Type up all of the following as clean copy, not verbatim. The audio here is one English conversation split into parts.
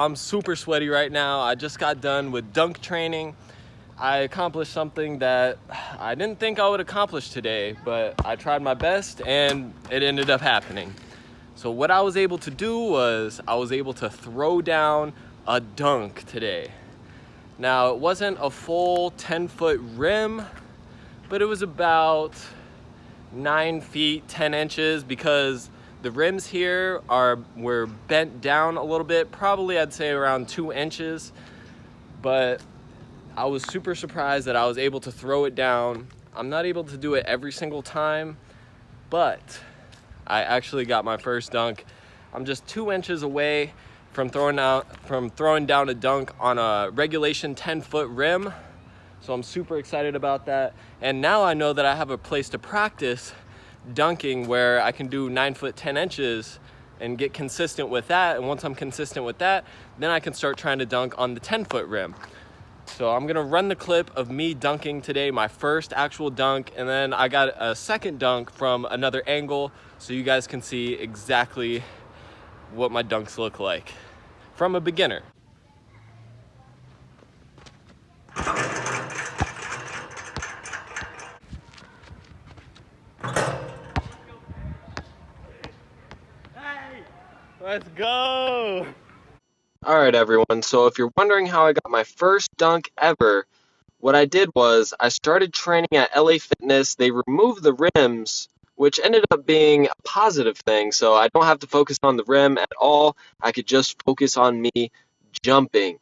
I'm super sweaty right now. I just got done with dunk training. I accomplished something that I didn't think I would accomplish today, but I tried my best and it ended up happening. So what I was able to do was I was able to throw down a dunk today. Now, it wasn't a full 10-foot rim, but it was about 9 feet 10 inches because the rims here were bent down a little bit, probably I'd say around 2 inches. But I was super surprised that I was able to throw it down. I'm not able to do it every single time, but I actually got my first dunk. I'm just 2 inches away from throwing down a dunk on a regulation 10-foot rim. So I'm super excited about that. And now I know that I have a place to practice dunking where I can do 9 foot 10 inches and get consistent with that. And once I'm consistent with that, then I can start trying to dunk on the 10-foot rim. So I'm gonna run the clip of me dunking today, my first actual dunk, and then I got a second dunk from another angle so you guys can see exactly what my dunks look like from a beginner. Let's go! Alright everyone, so if you're wondering how I got my first dunk ever, what I did was I started training at LA Fitness. They removed the rims, which ended up being a positive thing, so I don't have to focus on the rim at all. I could just focus on me jumping.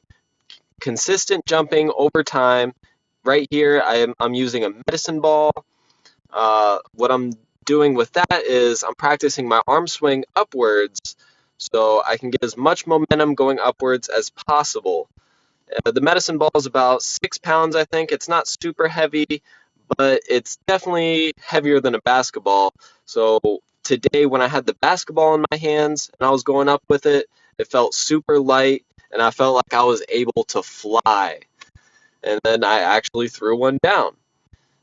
Consistent jumping over time. Right here, I'm using a medicine ball. What I'm doing with that is I'm practicing my arm swing upwards so I can get as much momentum going upwards as possible. The medicine ball is about 6 pounds, I think. It's not super heavy, but it's definitely heavier than a basketball. So today when I had the basketball in my hands and I was going up with it, it felt super light and I felt like I was able to fly. And then I actually threw one down.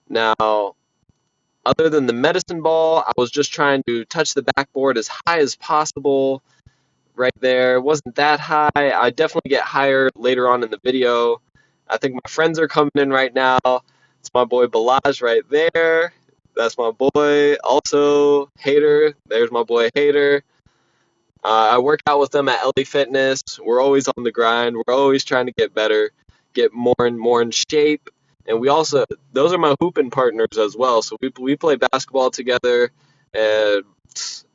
Now, other than the medicine ball, I was just trying to touch the backboard as high as possible. Right there, it wasn't that high. I definitely get higher later on in the video. I think my friends are coming in right now. It's my boy Balaj right there. That's my boy. Also, Hater. There's my boy Hater. I work out with them at LA Fitness. We're always on the grind. We're always trying to get better, get more and more in shape. And we also, those are my hooping partners as well. So we play basketball together. And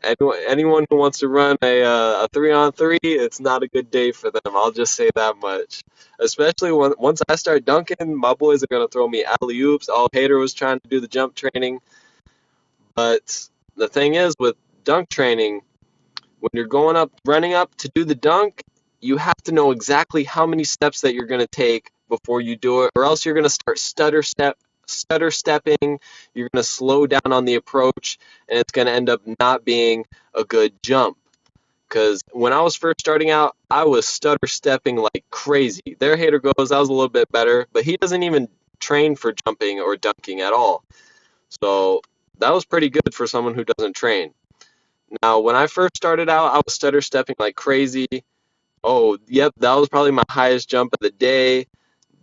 anyone who wants to run a 3-on-3, it's not a good day for them. I'll just say that much. Especially once I start dunking, my boys are going to throw me alley-oops. All Hater was trying to do the jump training. But the thing is, with dunk training, when you're going up, running up to do the dunk, you have to know exactly how many steps that you're going to take before you do it, or else you're going to start stutter stepping, you're going to slow down on the approach, and it's going to end up not being a good jump. Because when I was first starting out, I was stutter stepping like crazy. There Hater goes, I was a little bit better, but he doesn't even train for jumping or dunking at all. So that was pretty good for someone who doesn't train. Now, when I first started out, I was stutter stepping like crazy. Oh, yep, that was probably my highest jump of the day.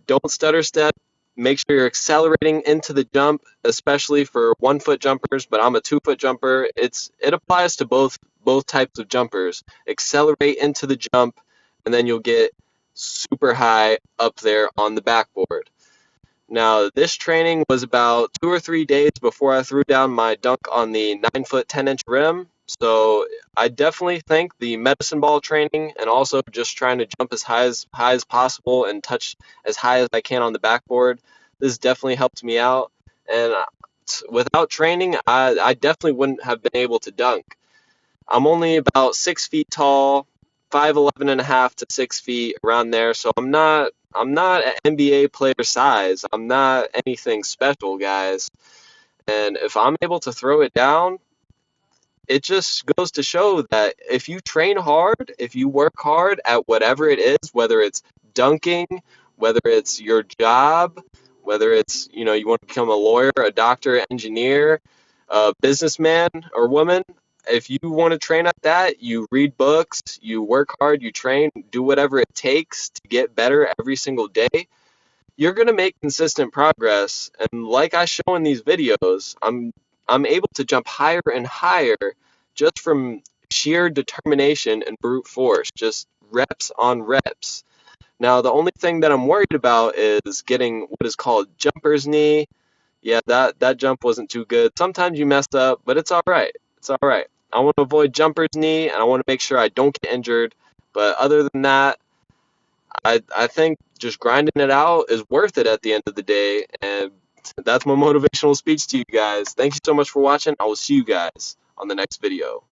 Don't stutter step. Make sure you're accelerating into the jump, especially for 1-foot jumpers, but I'm a 2-foot jumper. It applies to both types of jumpers. Accelerate into the jump, and then you'll get super high up there on the backboard. Now, this training was about 2 or 3 days before I threw down my dunk on the 9-foot 10-inch rim. So I definitely think the medicine ball training and also just trying to jump as high as possible and touch as high as I can on the backboard, this definitely helped me out. And without training, I definitely wouldn't have been able to dunk. I'm only about 6 feet tall, 5'11 and a half to 6 feet, around there. So I'm not an NBA player size. I'm not anything special, guys. And if I'm able to throw it down, it just goes to show that if you train hard, if you work hard at whatever it is, whether it's dunking, whether it's your job, whether it's, you want to become a lawyer, a doctor, engineer, a businessman or woman, if you want to train at that, you read books, you work hard, you train, do whatever it takes to get better every single day, you're going to make consistent progress. And like I show in these videos, I'm able to jump higher and higher just from sheer determination and brute force, just reps on reps. Now, the only thing that I'm worried about is getting what is called jumper's knee. Yeah, that jump wasn't too good. Sometimes you mess up, but it's all right. It's all right. I want to avoid jumper's knee, and I want to make sure I don't get injured. But other than that, I think just grinding it out is worth it at the end of the day. And that's my motivational speech to you guys. Thank you so much for watching. I will see you guys on the next video.